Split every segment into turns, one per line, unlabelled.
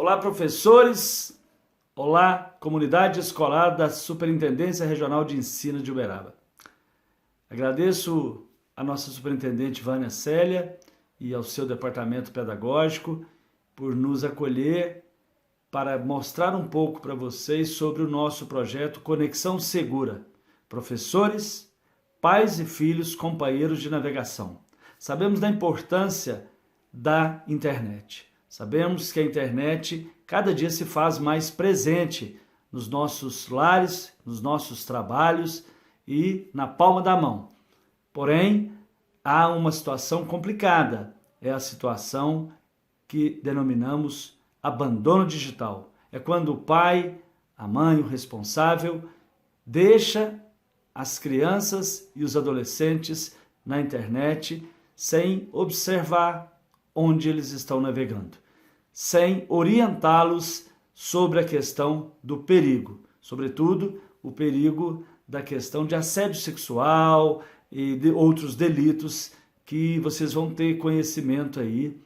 Olá, professores! Olá, comunidade escolar da Superintendência Regional de Ensino de Uberaba. Agradeço a nossa superintendente Vânia Célia e ao seu departamento pedagógico por nos acolher para mostrar um pouco para vocês sobre o nosso projeto Conexão Segura. Professores, pais e filhos, companheiros de navegação. Sabemos da importância da internet. Sabemos que a internet cada dia se faz mais presente nos nossos lares, nos nossos trabalhos e na palma da mão. Porém, há uma situação complicada. É a situação que denominamos abandono digital. É quando o pai, a mãe, o responsável, deixa as crianças e os adolescentes na internet sem observar onde eles estão navegando, sem orientá-los sobre a questão do perigo, sobretudo o perigo da questão de assédio sexual e de outros delitos que vocês vão ter conhecimento aí,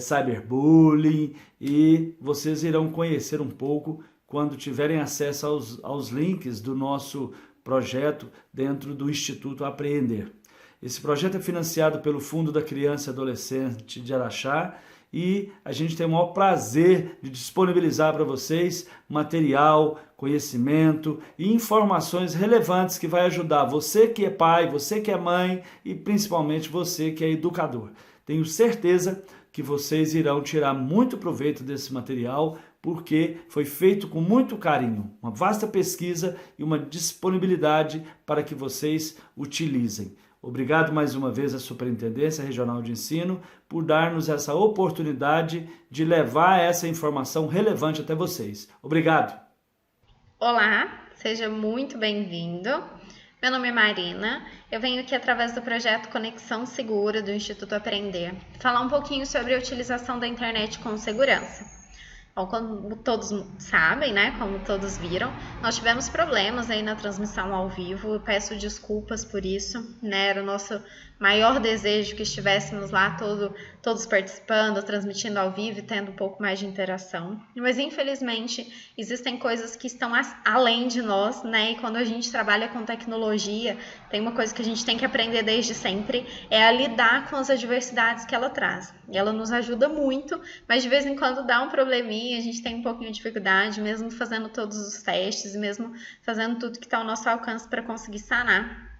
cyberbullying, e vocês irão conhecer um pouco quando tiverem acesso aos links do nosso projeto dentro do Instituto Apreender. Esse projeto é financiado pelo Fundo da Criança e Adolescente de Araxá e a gente tem o maior prazer de disponibilizar para vocês material, conhecimento e informações relevantes que vai ajudar você que é pai, você que é mãe e principalmente você que é educador. Tenho certeza que vocês irão tirar muito proveito desse material porque foi feito com muito carinho, uma vasta pesquisa e uma disponibilidade para que vocês utilizem. Obrigado mais uma vez à Superintendência Regional de Ensino por dar-nos essa oportunidade de levar essa informação relevante até vocês. Obrigado!
Olá, seja muito bem-vindo. Meu nome é Marina, eu venho aqui através do projeto Conexão Segura do Instituto Aprender, falar um pouquinho sobre a utilização da internet com segurança. Bom, como todos sabem, né, como todos viram, nós tivemos problemas aí na transmissão ao vivo, eu peço desculpas por isso, né, era o nosso maior desejo que estivéssemos lá todos participando, transmitindo ao vivo e tendo um pouco mais de interação, mas infelizmente existem coisas que estão além de nós, né, e quando a gente trabalha com tecnologia, tem uma coisa que a gente tem que aprender desde sempre, é a lidar com as adversidades que ela traz, e ela nos ajuda muito, mas de vez em quando dá um probleminha, a gente tem um pouquinho de dificuldade, mesmo fazendo todos os testes, mesmo fazendo tudo que está ao nosso alcance para conseguir sanar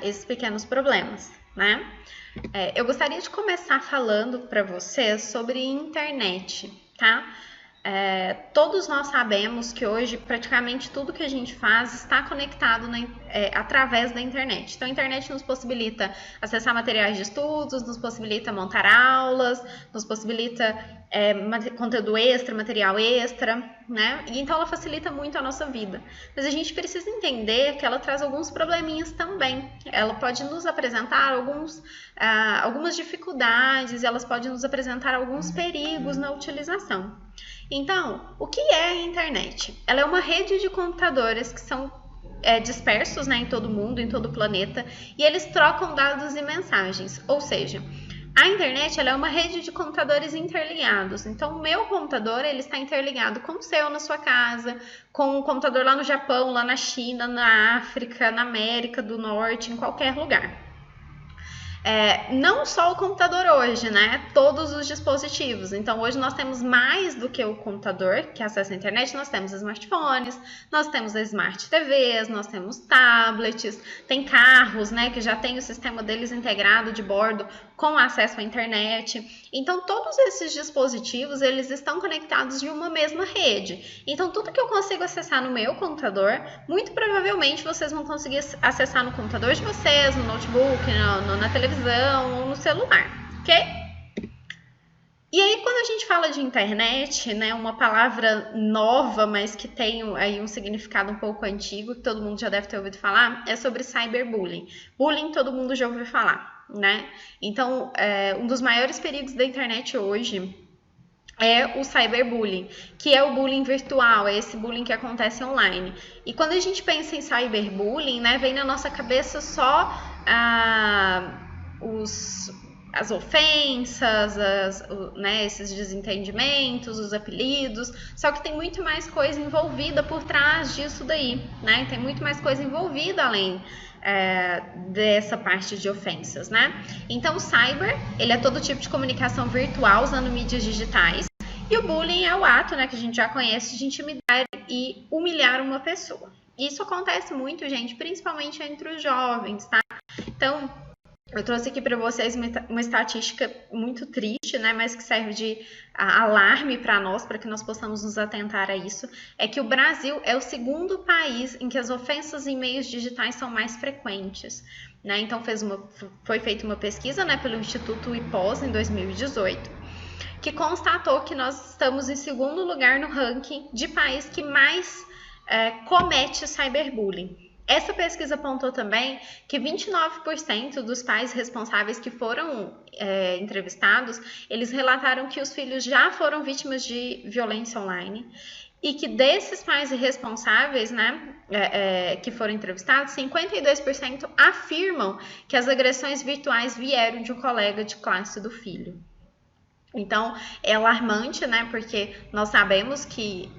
esses pequenos problemas, né? Eu gostaria de começar falando para vocês sobre internet, tá? Todos nós sabemos que hoje praticamente tudo que a gente faz está conectado através da internet. Então a internet nos possibilita acessar materiais de estudos, nos possibilita montar aulas, nos possibilita conteúdo extra, material extra, né? E então ela facilita muito a nossa vida. Mas a gente precisa entender que ela traz alguns probleminhas também. Ela pode nos apresentar algumas dificuldades, elas podem nos apresentar alguns perigos na utilização. Então, o que é a internet? Ela é uma rede de computadores que são dispersos, né, em todo o mundo, em todo o planeta, e eles trocam dados e mensagens. Ou seja, a internet ela é uma rede de computadores interligados. Então, o meu computador ele está interligado com o seu na sua casa, com o computador lá no Japão, lá na China, na África, na América do Norte, em qualquer lugar. Não só o computador hoje, né? Todos os dispositivos. Então, hoje nós temos mais do que o computador que acessa a internet. Nós temos smartphones, nós temos smart TVs, nós temos tablets, tem carros, né? Que já tem o sistema deles integrado de bordo com acesso à internet. Então, todos esses dispositivos, eles estão conectados de uma mesma rede. Então, tudo que eu consigo acessar no meu computador, muito provavelmente vocês vão conseguir acessar no computador de vocês, no notebook, na televisão ou no celular, ok? E aí, quando a gente fala de internet, né, uma palavra nova, mas que tem aí um significado um pouco antigo, que todo mundo já deve ter ouvido falar, é sobre cyberbullying. Bullying todo mundo já ouviu falar, né? Então, um dos maiores perigos da internet hoje é o cyberbullying, que é o bullying virtual, é esse bullying que acontece online. E quando a gente pensa em cyberbullying, né, vem na nossa cabeça só as ofensas, né, esses desentendimentos, os apelidos, só que tem muito mais coisa envolvida por trás disso daí, né? Tem muito mais coisa envolvida além dessa parte de ofensas, né? Então o cyber, ele é todo tipo de comunicação virtual usando mídias digitais, e o bullying é o ato, né, que a gente já conhece, de intimidar e humilhar uma pessoa. Isso acontece muito, gente, principalmente entre os jovens, tá? Então, eu trouxe aqui para vocês uma estatística muito triste, né, mas que serve de alarme para nós, para que nós possamos nos atentar a isso, é que o Brasil é o segundo país em que as ofensas em meios digitais são mais frequentes, né? Então, foi feita uma pesquisa, né, pelo Instituto IPOS em 2018, que constatou que nós estamos em segundo lugar no ranking de país que mais comete cyberbullying. Essa pesquisa apontou também que 29% dos pais responsáveis que foram entrevistados, eles relataram que os filhos já foram vítimas de violência online, e que desses pais responsáveis, né, que foram entrevistados, 52% afirmam que as agressões virtuais vieram de um colega de classe do filho. Então, é alarmante, né? Porque nós sabemos que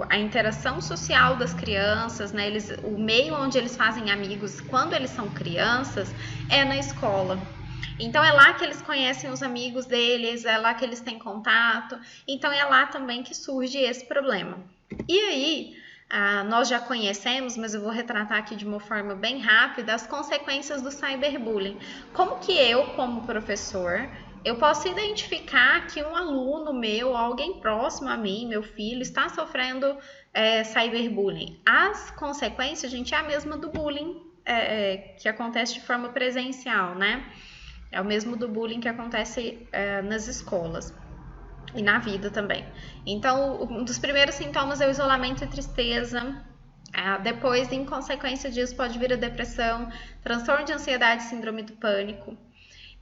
a interação social das crianças, né? O meio onde eles fazem amigos quando eles são crianças é na escola. Então, é lá que eles conhecem os amigos deles, é lá que eles têm contato. Então, é lá também que surge esse problema. E aí, nós já conhecemos, mas eu vou retratar aqui de uma forma bem rápida, as consequências do cyberbullying. Como que eu, como professor, eu posso identificar que um aluno meu, alguém próximo a mim, meu filho, está sofrendo cyberbullying? As consequências, gente, é a mesma do bullying que acontece de forma presencial, né? É o mesmo do bullying que acontece nas escolas e na vida também. Então, um dos primeiros sintomas é o isolamento e tristeza. Depois, em consequência disso, pode vir a depressão, transtorno de ansiedade e síndrome do pânico.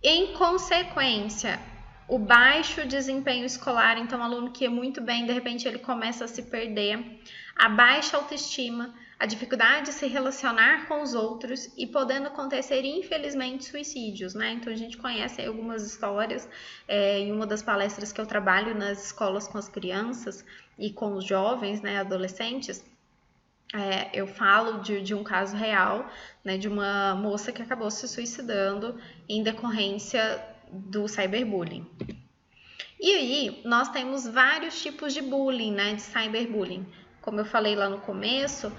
Em consequência, o baixo desempenho escolar, então o aluno que é muito bem, de repente ele começa a se perder, a baixa autoestima, a dificuldade de se relacionar com os outros e podendo acontecer, infelizmente, suicídios, né? Então a gente conhece aí algumas histórias, em uma das palestras que eu trabalho nas escolas com as crianças e com os jovens, né, adolescentes, eu falo de um caso real, né, de uma moça que acabou se suicidando em decorrência do cyberbullying. E aí, nós temos vários tipos de bullying, né, de cyberbullying. Como eu falei lá no começo,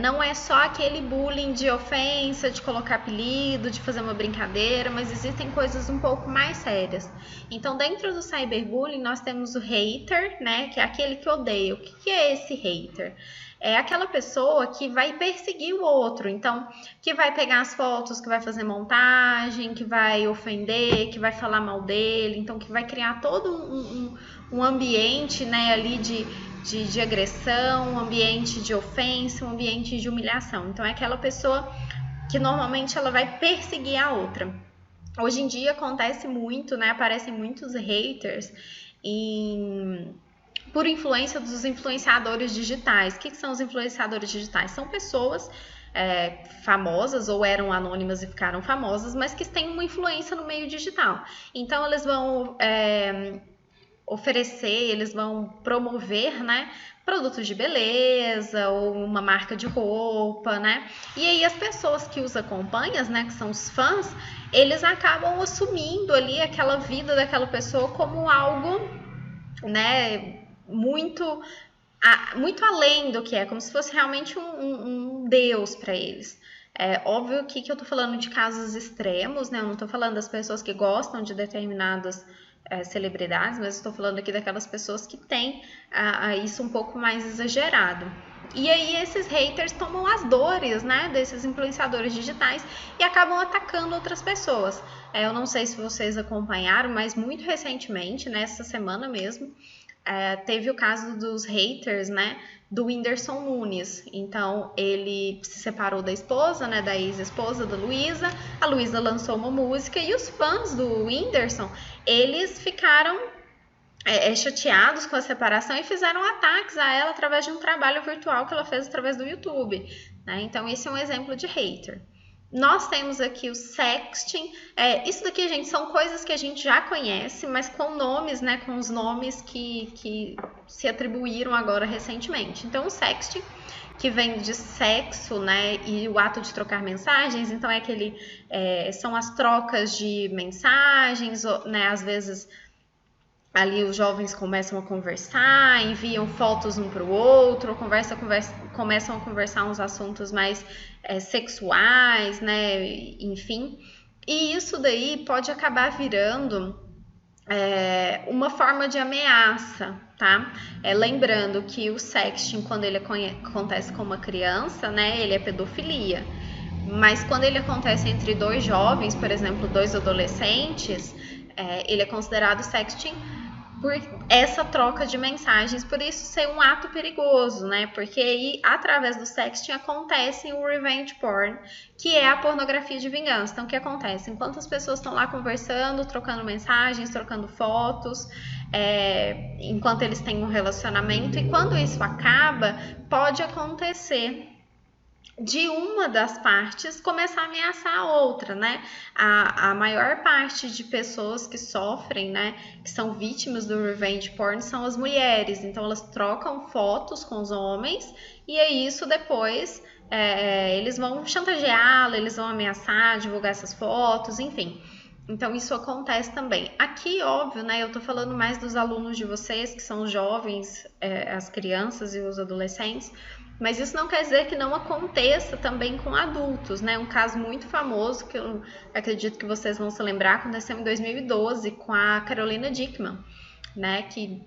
não é só aquele bullying de ofensa, de colocar apelido, de fazer uma brincadeira, mas existem coisas um pouco mais sérias. Então, dentro do cyberbullying, nós temos o hater, né, que é aquele que odeia. O que é esse hater? É aquela pessoa que vai perseguir o outro, então, que vai pegar as fotos, que vai fazer montagem, que vai ofender, que vai falar mal dele, então, que vai criar todo um ambiente, né, ali de agressão, um ambiente de ofensa, um ambiente de humilhação. Então, é aquela pessoa que normalmente ela vai perseguir a outra. Hoje em dia acontece muito, né, aparecem muitos haters por influência dos influenciadores digitais. O que são os influenciadores digitais? São pessoas famosas ou eram anônimas e ficaram famosas, mas que têm uma influência no meio digital. Então, eles vão oferecer, eles vão promover, né, produtos de beleza ou uma marca de roupa, né? E aí as pessoas que os acompanham, né, que são os fãs, eles acabam assumindo ali aquela vida daquela pessoa como algo, né, muito além do que é, como se fosse realmente um deus para eles. É óbvio que eu tô falando de casos extremos, né? Eu não tô falando das pessoas que gostam de determinadas celebridades, mas estou falando aqui daquelas pessoas que têm isso um pouco mais exagerado. E aí esses haters tomam as dores, né, desses influenciadores digitais e acabam atacando outras pessoas. Eu não sei se vocês acompanharam, mas muito recentemente, nessa semana mesmo, teve o caso dos haters, né, do Whindersson Nunes. Então, ele se separou da esposa, né, da ex-esposa da Luísa. A Luísa lançou uma música e os fãs do Whindersson, eles ficaram chateados com a separação e fizeram ataques a ela através de um trabalho virtual que ela fez através do YouTube, né? Então, esse é um exemplo de hater. Nós temos aqui o sexting. Isso daqui, gente, são coisas que a gente já conhece, mas com nomes, né? Com os nomes que se atribuíram agora recentemente. Então, o sexting, que vem de sexo, né? E o ato de trocar mensagens. Então, são as trocas de mensagens, né? Às vezes ali os jovens começam a conversar, enviam fotos um para o outro, começam a conversar uns assuntos mais sexuais, né? Enfim. E isso daí pode acabar virando uma forma de ameaça, tá? Lembrando que o sexting, quando ele acontece com uma criança, né? Ele é pedofilia. Mas quando ele acontece entre dois jovens, por exemplo, dois adolescentes, ele é considerado sexting por essa troca de mensagens, por isso ser um ato perigoso, né? Porque aí, através do sexting, acontece o revenge porn, que é a pornografia de vingança. Então, o que acontece? Enquanto as pessoas estão lá conversando, trocando mensagens, trocando fotos, enquanto eles têm um relacionamento, e quando isso acaba, pode acontecer de uma das partes começar a ameaçar a outra, né? A maior parte de pessoas que sofrem, né, que são vítimas do revenge porn são as mulheres. Então, elas trocam fotos com os homens e aí isso depois eles vão chantageá-la, eles vão ameaçar, divulgar essas fotos, enfim. Então, isso acontece também. Aqui, óbvio, né, eu tô falando mais dos alunos de vocês, que são os jovens, as crianças e os adolescentes, mas isso não quer dizer que não aconteça também com adultos, né? Um caso muito famoso, que eu acredito que vocês vão se lembrar, aconteceu em 2012 com a Carolina Dickman, né? Que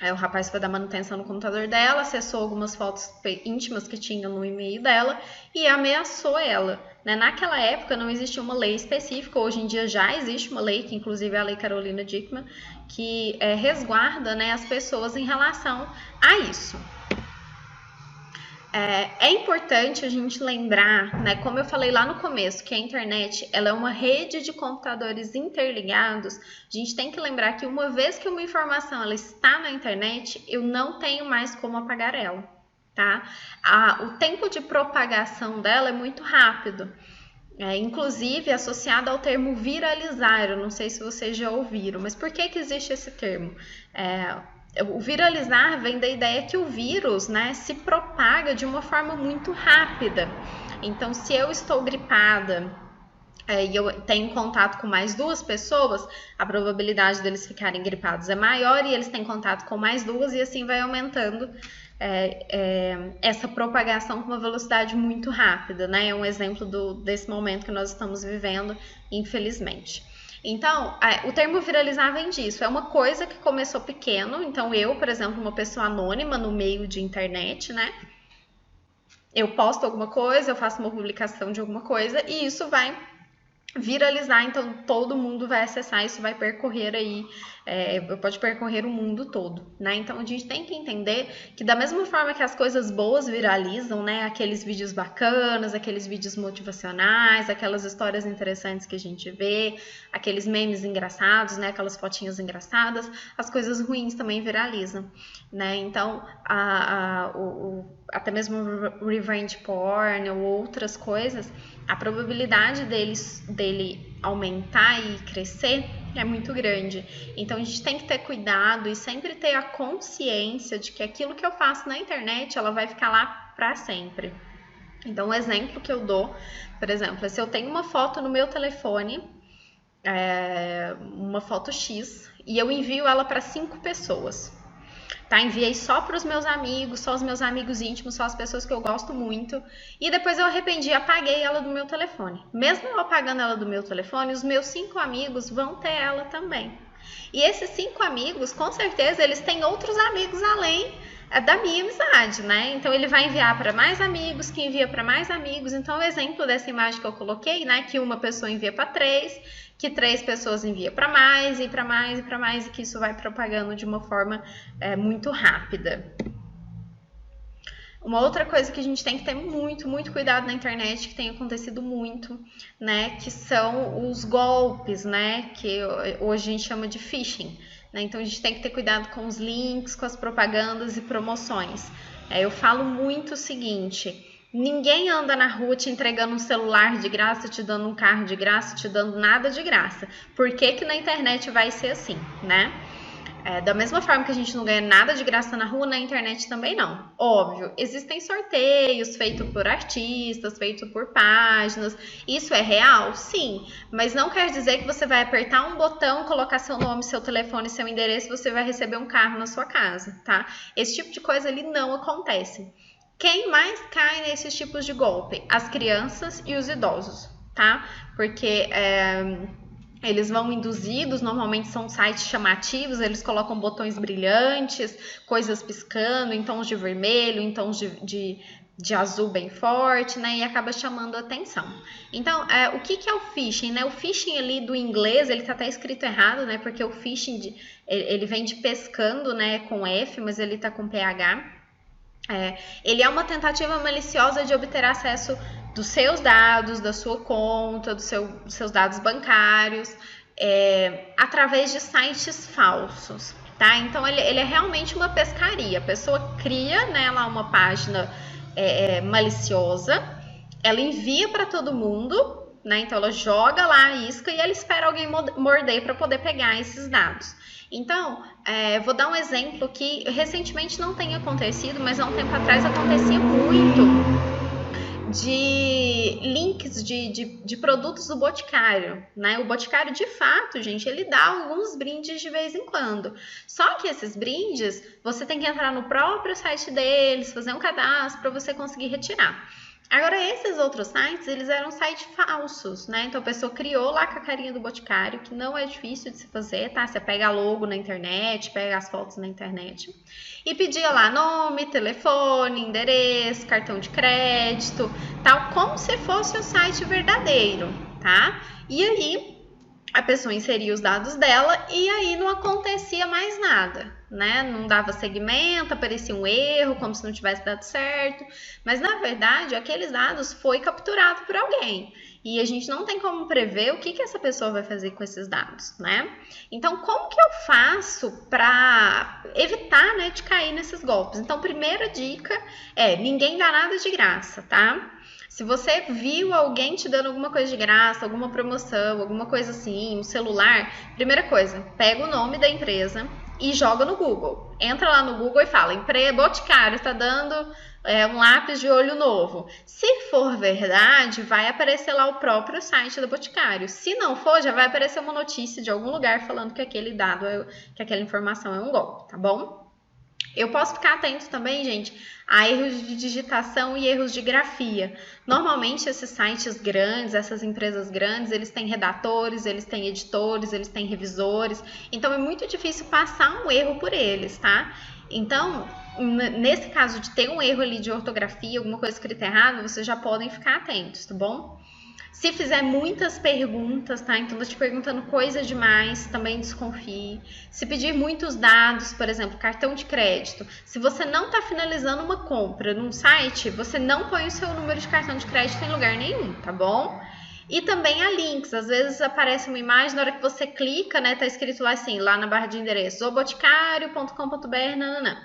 o rapaz foi dar manutenção no computador dela, acessou algumas fotos íntimas que tinha no e-mail dela e ameaçou ela. Né? Naquela época não existia uma lei específica, hoje em dia já existe uma lei, que inclusive é a Lei Carolina Dickman, que resguarda, né, as pessoas em relação a isso. É importante a gente lembrar, né, como eu falei lá no começo, que a internet ela é uma rede de computadores interligados. A gente tem que lembrar que uma vez que uma informação ela está na internet, eu não tenho mais como apagar ela, tá? O tempo de propagação dela é muito rápido, inclusive associado ao termo viralizar. Eu não sei se vocês já ouviram, mas por que existe esse termo? O viralizar vem da ideia que o vírus, né, se propaga de uma forma muito rápida. Então, se eu estou gripada e eu tenho contato com mais duas pessoas, a probabilidade deles ficarem gripados é maior e eles têm contato com mais duas e assim vai aumentando essa propagação com uma velocidade muito rápida, né? É um exemplo desse momento que nós estamos vivendo, infelizmente. Então, o termo viralizar vem disso. É uma coisa que começou pequeno. Então, eu, por exemplo, uma pessoa anônima no meio de internet, né? Eu posto alguma coisa, eu faço uma publicação de alguma coisa e isso vai viralizar, então todo mundo vai acessar, isso vai percorrer aí, pode percorrer o mundo todo, né? Então a gente tem que entender que da mesma forma que as coisas boas viralizam, né? Aqueles vídeos bacanas, aqueles vídeos motivacionais, aquelas histórias interessantes que a gente vê, aqueles memes engraçados, né? Aquelas fotinhas engraçadas, as coisas ruins também viralizam, né? Então até mesmo revenge porn ou outras coisas, a probabilidade dele aumentar e crescer é muito grande. Então a gente tem que ter cuidado e sempre ter a consciência de que aquilo que eu faço na internet, ela vai ficar lá para sempre. Então, um exemplo que eu dou, por exemplo, é se eu tenho uma foto no meu telefone, uma foto X, e eu envio ela para 5 pessoas. Tá? Enviei só para os meus amigos, só os meus amigos íntimos, só as pessoas que eu gosto muito. E depois eu arrependi e apaguei ela do meu telefone. Mesmo eu apagando ela do meu telefone, os meus 5 amigos vão ter ela também. E esses 5 amigos, com certeza, eles têm outros amigos além da minha amizade, né? Então ele vai enviar para mais amigos, que envia para mais amigos. Então o exemplo dessa imagem que eu coloquei, né? Que uma pessoa envia para 3, que 3 pessoas enviam para mais, e para mais, e para mais, e que isso vai propagando de uma forma muito rápida. Uma outra coisa que a gente tem que ter muito, muito cuidado na internet, que tem acontecido muito, né, que são os golpes, né, que hoje a gente chama de phishing, né? Então a gente tem que ter cuidado com os links, com as propagandas e promoções. Eu falo muito o seguinte: Ninguém anda na rua te entregando um celular de graça, te dando um carro de graça, te dando nada de graça. Por que que na internet vai ser assim, né? Da mesma forma que a gente não ganha nada de graça na rua, na internet também não. Óbvio, existem sorteios feitos por artistas, feitos por páginas. Isso é real? Sim. Mas não quer dizer que você vai apertar um botão, colocar seu nome, seu telefone, seu endereço e você vai receber um carro na sua casa, tá? Esse tipo de coisa ali não acontece. Quem mais cai nesses tipos de golpe? As crianças e os idosos, tá? Porque eles vão induzidos, normalmente são sites chamativos, eles colocam botões brilhantes, coisas piscando em tons de vermelho, em tons de azul bem forte, né? E acaba chamando a atenção. Então, o que é o phishing, né? O phishing ali do inglês, ele tá até escrito errado, né? Porque o phishing, ele vem de pescando, né? Com F, mas ele tá com PH. Ele é uma tentativa maliciosa de obter acesso dos seus dados, da sua conta, dos seus dados bancários, através de sites falsos, tá? Então, ele é realmente uma pescaria. A pessoa cria, né, lá uma página maliciosa, ela envia para todo mundo, né? Então, ela joga lá a isca e ela espera alguém morder para poder pegar esses dados. Então, vou dar um exemplo que recentemente não tem acontecido, mas há um tempo atrás acontecia muito, de links de produtos do Boticário, né? O Boticário, de fato, gente, ele dá alguns brindes de vez em quando. Só que esses brindes, você tem que entrar no próprio site deles, fazer um cadastro para você conseguir retirar. Agora, esses outros sites, eles eram sites falsos, né? Então, a pessoa criou lá com a carinha do Boticário, que não é difícil de se fazer, tá? Você pega logo na internet, pega as fotos na internet e pedia lá nome, telefone, endereço, cartão de crédito, tal, como se fosse o site verdadeiro, tá? E aí, a pessoa inseria os dados dela e aí não acontecia mais nada, né? Não dava seguimento, aparecia um erro, como se não tivesse dado certo. Mas, na verdade, aqueles dados foi capturado por alguém. E a gente não tem como prever o que essa pessoa vai fazer com esses dados, né? Então, como que eu faço para evitar, né, de cair nesses golpes? Então, primeira dica ninguém dá nada de graça, tá? Se você viu alguém te dando alguma coisa de graça, alguma promoção, alguma coisa assim, um celular, primeira coisa, pega o nome da empresa e joga no Google. Entra lá no Google e fala, Boticário está dando um lápis de olho novo. Se for verdade, vai aparecer lá o próprio site do Boticário. Se não for, já vai aparecer uma notícia de algum lugar falando que aquele dado, que aquela informação é um golpe, tá bom? Eu posso ficar atento também, gente, a erros de digitação e erros de grafia. Normalmente, esses sites grandes, essas empresas grandes, eles têm redatores, eles têm editores, eles têm revisores. Então, é muito difícil passar um erro por eles, tá? Então, nesse caso de ter um erro ali de ortografia, alguma coisa escrita errada, vocês já podem ficar atentos, tá bom? Se fizer muitas perguntas, tá? Então, tô te perguntando coisa demais, também desconfie. Se pedir muitos dados, por exemplo, cartão de crédito. Se você não tá finalizando uma compra num site, você não põe o seu número de cartão de crédito em lugar nenhum, tá bom? E também há links. Às vezes aparece uma imagem, na hora que você clica, né? Tá escrito lá assim, lá na barra de endereço, oboticário.com.br, nananã.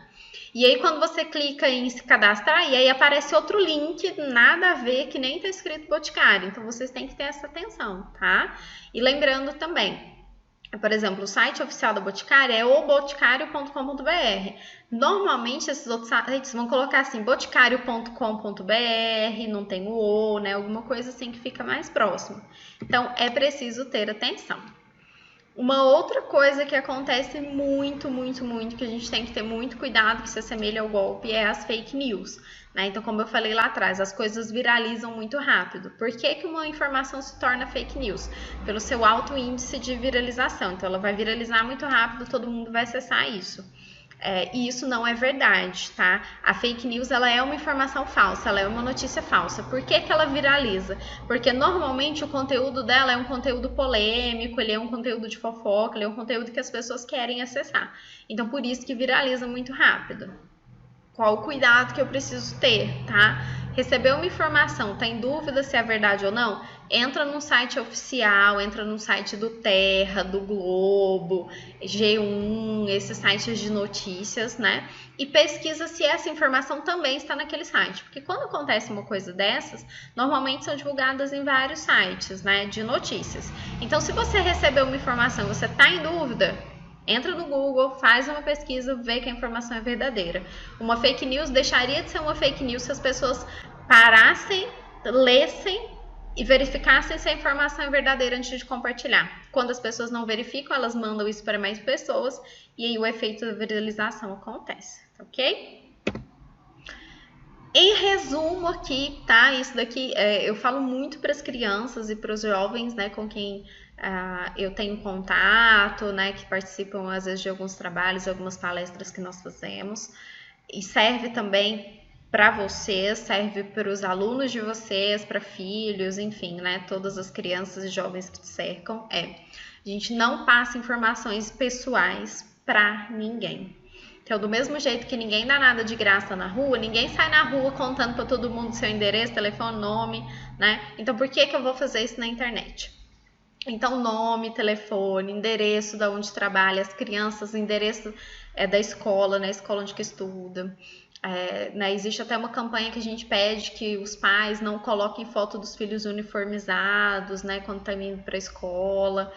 E aí, quando você clica em se cadastrar, e aí aparece outro link, nada a ver, que nem tá escrito Boticário. Então, vocês têm que ter essa atenção, tá? E lembrando também, por exemplo, o site oficial da Boticário é oboticário.com.br. Normalmente, esses outros sites vão colocar assim, boticário.com.br, não tem o O, né? Alguma coisa assim que fica mais próximo. Então, é preciso ter atenção. Uma outra coisa que acontece muito, que a gente tem que ter muito cuidado, que se assemelha ao golpe, é as fake news, né? Então, como eu falei lá atrás, as coisas viralizam muito rápido. Por que uma informação se torna fake news? Pelo seu alto índice de viralização. Então, ela vai viralizar muito rápido, todo mundo vai acessar isso. E isso não é verdade, tá? A fake news, ela é uma informação falsa, ela é uma notícia falsa. Por que ela viraliza? Porque normalmente o conteúdo dela é um conteúdo polêmico, ele é um conteúdo de fofoca, ele é um conteúdo que as pessoas querem acessar. Então, por isso que viraliza muito rápido. Qual o cuidado que eu preciso ter, tá? Recebeu uma informação, tem dúvida se é verdade ou não? Entra num site oficial, entra no site do Terra, do Globo, G1, esses sites de notícias, né? E pesquisa se essa informação também está naquele site. Porque quando acontece uma coisa dessas, normalmente são divulgadas em vários sites, né, de notícias. Então, se você recebeu uma informação, você está em dúvida, entra no Google, faz uma pesquisa, vê que a informação é verdadeira. Uma fake news deixaria de ser uma fake news se as pessoas parassem, lessem e verificassem se a informação é verdadeira antes de compartilhar. Quando as pessoas não verificam, elas mandam isso para mais pessoas e aí o efeito da viralização acontece, ok? Em resumo aqui, tá? Isso daqui eu falo muito para as crianças e para os jovens, né, com quem eu tenho contato, né, que participam às vezes de alguns trabalhos, algumas palestras que nós fazemos, e serve também para vocês, serve para os alunos de vocês, para filhos, enfim, né, todas as crianças e jovens que te cercam, a gente não passa informações pessoais para ninguém. Então, do mesmo jeito que ninguém dá nada de graça na rua, ninguém sai na rua contando para todo mundo seu endereço, telefone, nome, né? Então, por que eu vou fazer isso na internet? Então, nome, telefone, endereço da onde trabalha as crianças, endereço da escola, né? Escola onde que estuda. Né? Existe até uma campanha que a gente pede que os pais não coloquem foto dos filhos uniformizados, né? Quando estão indo para a escola.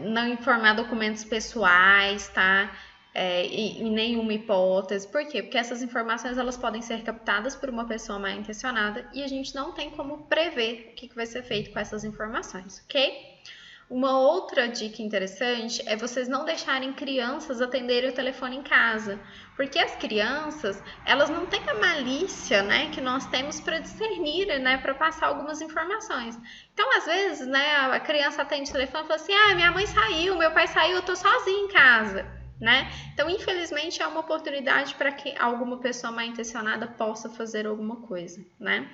Não informar documentos pessoais, tá? Em nenhuma hipótese. Por quê? Porque essas informações elas podem ser captadas por uma pessoa mal intencionada e a gente não tem como prever o que vai ser feito com essas informações, ok? Uma outra dica interessante é vocês não deixarem crianças atenderem o telefone em casa, porque as crianças, elas não têm a malícia, né, que nós temos para discernir, né, para passar algumas informações. Então, às vezes, né, a criança atende o telefone e fala assim, minha mãe saiu, meu pai saiu, eu tô sozinha em casa, né? Então, infelizmente, é uma oportunidade para que alguma pessoa mal intencionada possa fazer alguma coisa, né?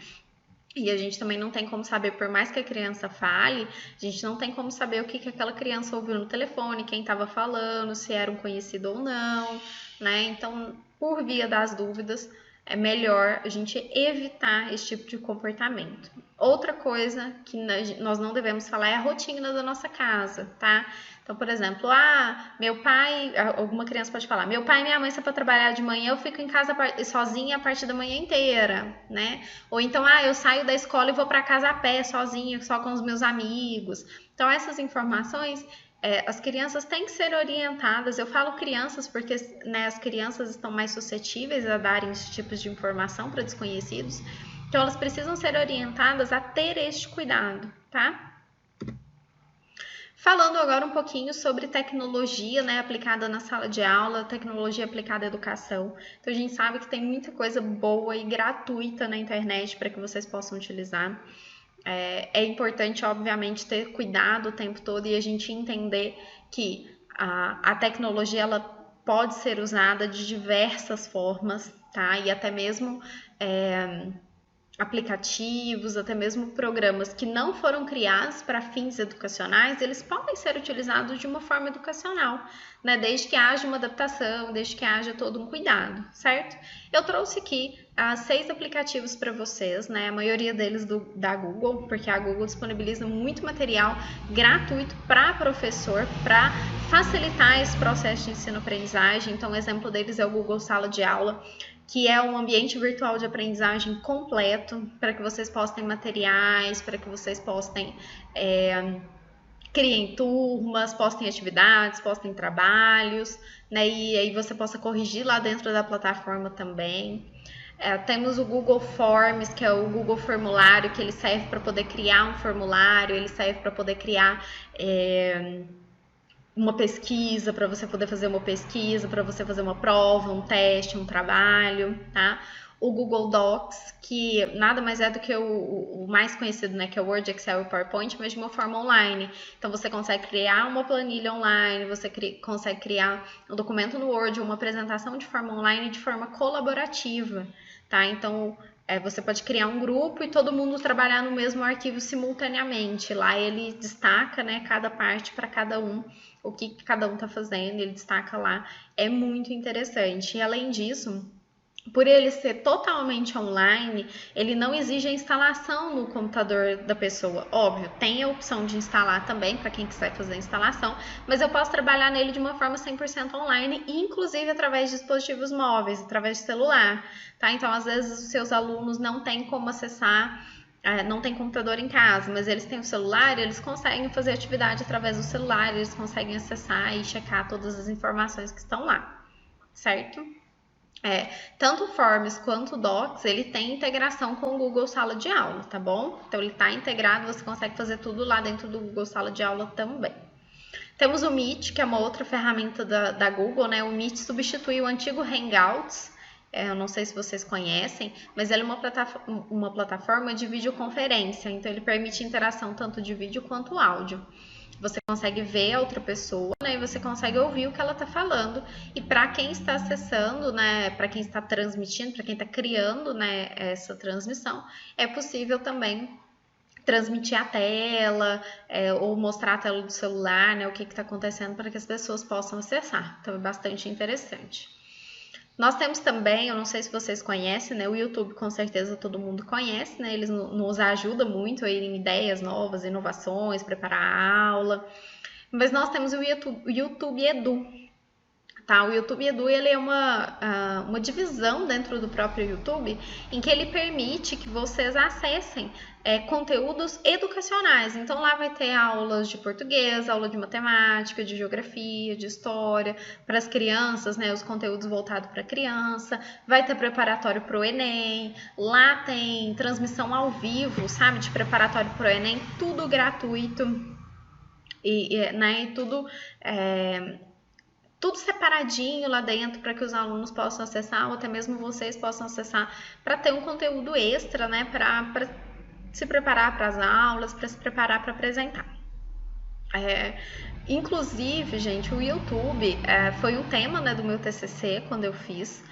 E a gente também não tem como saber, por mais que a criança fale, a gente não tem como saber o que aquela criança ouviu no telefone, quem estava falando, se era um conhecido ou não, né? Então, por via das dúvidas, é melhor a gente evitar esse tipo de comportamento. Outra coisa que nós não devemos falar é a rotina da nossa casa, tá? Então, por exemplo, meu pai, alguma criança pode falar, meu pai e minha mãe só para trabalhar de manhã, eu fico em casa sozinha a parte da manhã inteira, né? Ou então, eu saio da escola e vou para casa a pé, sozinha, só com os meus amigos. Então, essas informações, as crianças têm que ser orientadas. Eu falo crianças porque, né, as crianças estão mais suscetíveis a darem esse tipo de informação para desconhecidos. Então, elas precisam ser orientadas a ter este cuidado, tá? Falando agora um pouquinho sobre tecnologia, né, aplicada na sala de aula, tecnologia aplicada à educação. Então, a gente sabe que tem muita coisa boa e gratuita na internet para que vocês possam utilizar. É importante, obviamente, ter cuidado o tempo todo e a gente entender que a tecnologia ela pode ser usada de diversas formas, tá? E até mesmo aplicativos, até mesmo programas que não foram criados para fins educacionais, eles podem ser utilizados de uma forma educacional, né? Desde que haja uma adaptação, desde que haja todo um cuidado, certo? Eu trouxe aqui 6 aplicativos para vocês, né? A maioria deles da Google, porque a Google disponibiliza muito material gratuito para professor, para facilitar esse processo de ensino-aprendizagem. Então, o exemplo deles é o Google Sala de Aula, que é um ambiente virtual de aprendizagem completo, para que vocês postem materiais, para que vocês postem, criem turmas, postem atividades, postem trabalhos, né? E aí você possa corrigir lá dentro da plataforma também. Temos o Google Forms, que é o Google Formulário, que ele serve para poder criar um formulário, ele serve para poder criar uma pesquisa, para você poder fazer uma pesquisa, para você fazer uma prova, um teste, um trabalho, tá? O Google Docs, que nada mais é do que o mais conhecido, né, que é o Word, Excel e PowerPoint, mas de uma forma online. Então, você consegue criar uma planilha online, você consegue criar um documento no Word, uma apresentação de forma online, de forma colaborativa, tá? Então, você pode criar um grupo e todo mundo trabalhar no mesmo arquivo simultaneamente. Lá ele destaca, né, cada parte para cada um, o que cada um está fazendo, ele destaca lá. É muito interessante. E além disso, por ele ser totalmente online, ele não exige a instalação no computador da pessoa. Óbvio, tem a opção de instalar também para quem quiser fazer a instalação, mas eu posso trabalhar nele de uma forma 100% online, inclusive através de dispositivos móveis, através de celular, tá? Então, às vezes, os seus alunos não têm como acessar, não tem computador em casa, mas eles têm o celular, eles conseguem fazer atividade através do celular, eles conseguem acessar e checar todas as informações que estão lá, certo? Tanto o Forms quanto o Docs, ele tem integração com o Google Sala de Aula, tá bom? Então, ele está integrado, você consegue fazer tudo lá dentro do Google Sala de Aula também. Temos o Meet, que é uma outra ferramenta da Google, né? O Meet substitui o antigo Hangouts, eu não sei se vocês conhecem, mas ele é uma plataforma de videoconferência, então ele permite interação tanto de vídeo quanto áudio. Você consegue ver a outra pessoa, né, e você consegue ouvir o que ela está falando. E para quem está acessando, né, para quem está transmitindo, para quem está criando, né, essa transmissão, é possível também transmitir a tela, ou mostrar a tela do celular, né, o que está acontecendo para que as pessoas possam acessar. Então é bastante interessante. Nós temos também, eu não sei se vocês conhecem, né? O YouTube com certeza todo mundo conhece, né? Eles nos ajudam muito aí em ideias novas, inovações, preparar a aula. Mas nós temos o YouTube Edu, tá? O YouTube Edu, ele é uma divisão dentro do próprio YouTube em que ele permite que vocês acessem conteúdos educacionais. Então lá vai ter aulas de português, aula de matemática, de geografia, de história, para as crianças, né? Os conteúdos voltados para criança, vai ter preparatório para o Enem, lá tem transmissão ao vivo, sabe? De preparatório para o Enem, tudo gratuito né? E tudo separadinho lá dentro para que os alunos possam acessar, ou até mesmo vocês possam acessar, para ter um conteúdo extra, né, para se preparar para as aulas, para se preparar para apresentar. Inclusive, gente, o YouTube foi um tema, né, do meu TCC, quando eu fiz,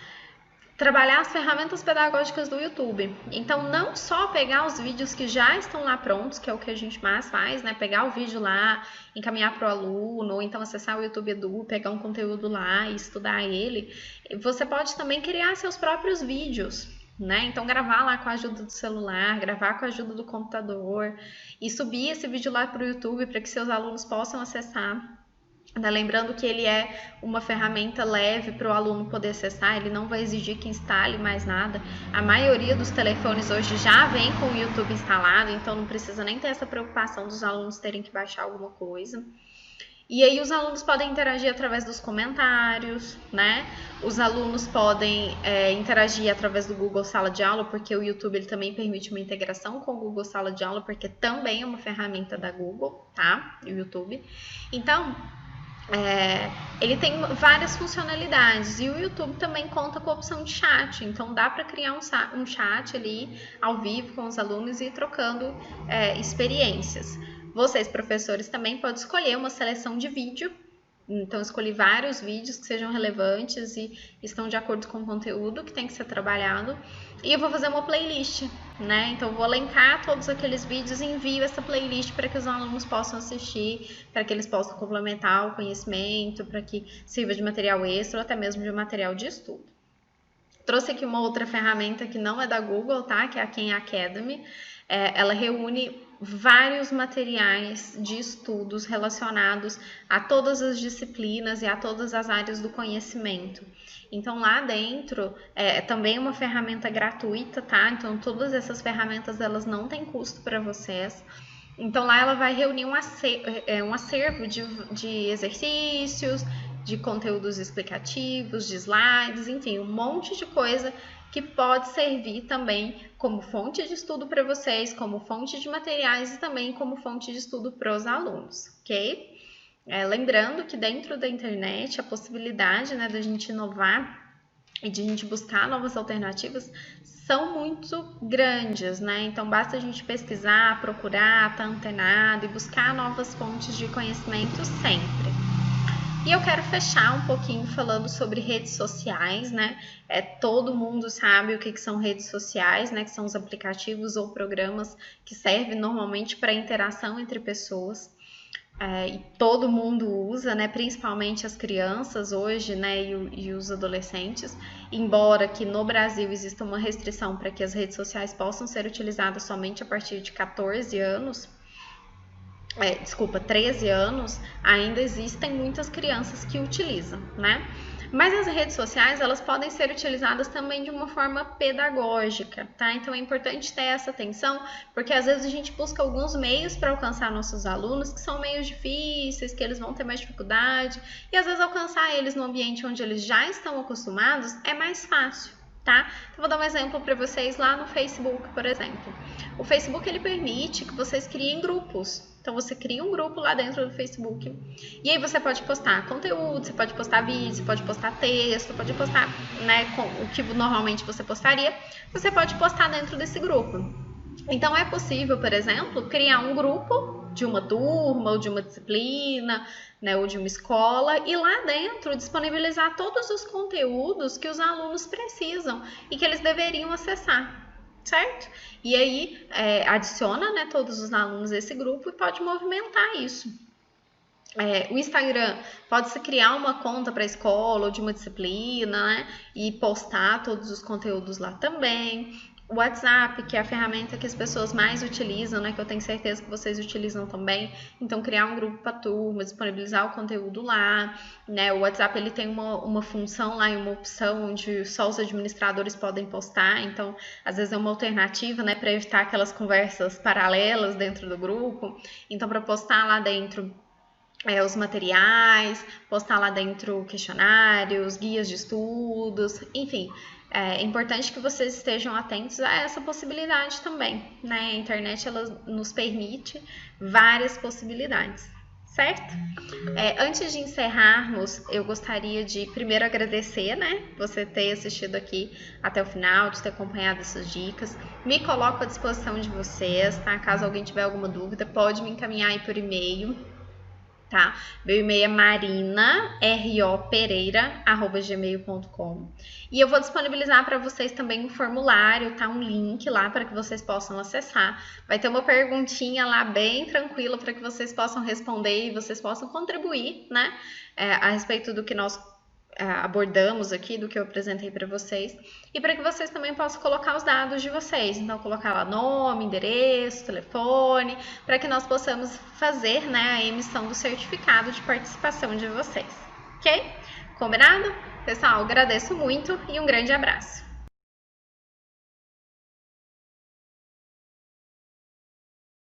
trabalhar as ferramentas pedagógicas do YouTube. Então, não só pegar os vídeos que já estão lá prontos, que é o que a gente mais faz, né? Pegar o vídeo lá, encaminhar para o aluno, ou então acessar o YouTube Edu, pegar um conteúdo lá e estudar ele. Você pode também criar seus próprios vídeos, né? Então, gravar lá com a ajuda do celular, gravar com a ajuda do computador e subir esse vídeo lá para o YouTube para que seus alunos possam acessar. Lembrando que ele é uma ferramenta leve para o aluno poder acessar, ele não vai exigir que instale mais nada. A maioria dos telefones hoje já vem com o YouTube instalado, então não precisa nem ter essa preocupação dos alunos terem que baixar alguma coisa. E aí os alunos podem interagir através dos comentários, né? Os alunos podem interagir através do Google Sala de Aula, porque o YouTube ele também permite uma integração com o Google Sala de Aula, porque também é uma ferramenta da Google, tá? O YouTube. Então, ele tem várias funcionalidades e o YouTube também conta com a opção de chat, então dá para criar um chat ali ao vivo com os alunos e ir trocando experiências. Vocês, professores, também podem escolher uma seleção de vídeo, então escolhi vários vídeos que sejam relevantes e estão de acordo com o conteúdo que tem que ser trabalhado, e eu vou fazer uma playlist, né? Então eu vou elencar todos aqueles vídeos e envio essa playlist para que os alunos possam assistir, para que eles possam complementar o conhecimento, para que sirva de material extra ou até mesmo de material de estudo. Trouxe aqui uma outra ferramenta que não é da Google, tá? Que é a Khan Academy. Ela reúne vários materiais de estudos relacionados a todas as disciplinas e a todas as áreas do conhecimento. Então lá dentro também é uma ferramenta gratuita, tá? Então todas essas ferramentas elas não têm custo para vocês. Então lá ela vai reunir um acervo de exercícios, de conteúdos explicativos, de slides, enfim, um monte de coisa que pode servir também como fonte de estudo para vocês, como fonte de materiais e também como fonte de estudo para os alunos, ok? Lembrando que dentro da internet a possibilidade, né, da gente inovar e de a gente buscar novas alternativas são muito grandes, né? Então basta a gente pesquisar, procurar, estar antenado e buscar novas fontes de conhecimento sempre. E eu quero fechar um pouquinho falando sobre redes sociais, né? Todo mundo sabe o que são redes sociais, né? Que são os aplicativos ou programas que servem normalmente para interação entre pessoas. e todo mundo usa, né, principalmente as crianças hoje, né, e os adolescentes, embora que no Brasil exista uma restrição para que as redes sociais possam ser utilizadas somente a partir de 14 anos, 13 anos, ainda existem muitas crianças que utilizam, né? Mas as redes sociais, elas podem ser utilizadas também de uma forma pedagógica, tá? Então é importante ter essa atenção, porque às vezes a gente busca alguns meios para alcançar nossos alunos que são meios difíceis, que eles vão ter mais dificuldade, e às vezes alcançar eles no ambiente onde eles já estão acostumados é mais fácil. Tá? Então, vou dar um exemplo para vocês lá no Facebook, por exemplo. O Facebook ele permite que vocês criem grupos. Então, você cria um grupo lá dentro do Facebook e aí você pode postar conteúdo, você pode postar vídeo, você pode postar texto, pode postar, né, o que normalmente você postaria, você pode postar dentro desse grupo. Então, é possível, por exemplo, criar um grupo de uma turma ou de uma disciplina, né, ou de uma escola, e lá dentro disponibilizar todos os conteúdos que os alunos precisam e que eles deveriam acessar, certo? E aí adiciona, né, todos os alunos desse grupo e pode movimentar isso. O Instagram pode-se criar uma conta para a escola ou de uma disciplina, né, e postar todos os conteúdos lá também. O WhatsApp, que é a ferramenta que as pessoas mais utilizam, né, que eu tenho certeza que vocês utilizam também. Então, criar um grupo para turma, disponibilizar o conteúdo lá, né? O WhatsApp ele tem uma função lá e uma opção onde só os administradores podem postar. Então, às vezes é uma alternativa, né, para evitar aquelas conversas paralelas dentro do grupo. Então, para postar lá dentro os materiais, postar lá dentro questionários, guias de estudos, enfim. É importante que vocês estejam atentos a essa possibilidade também, né? A internet ela nos permite várias possibilidades, certo? Antes de encerrarmos, eu gostaria de primeiro agradecer, né? Você ter assistido aqui até o final, de ter acompanhado essas dicas. Me coloco à disposição de vocês, tá? Caso alguém tiver alguma dúvida, pode me encaminhar aí por e-mail. Tá? Meu e-mail é marina.ropereira@gmail.com e eu vou disponibilizar para vocês também um formulário, tá? Um link lá para que vocês possam acessar. Vai ter uma perguntinha lá bem tranquila para que vocês possam responder e vocês possam contribuir, né? A respeito do que nós abordamos aqui, do que eu apresentei para vocês, e para que vocês também possam colocar os dados de vocês, então colocar lá nome, endereço, telefone, para que nós possamos fazer, né, a emissão do certificado de participação de vocês, ok? Combinado? Pessoal, agradeço muito e um grande abraço!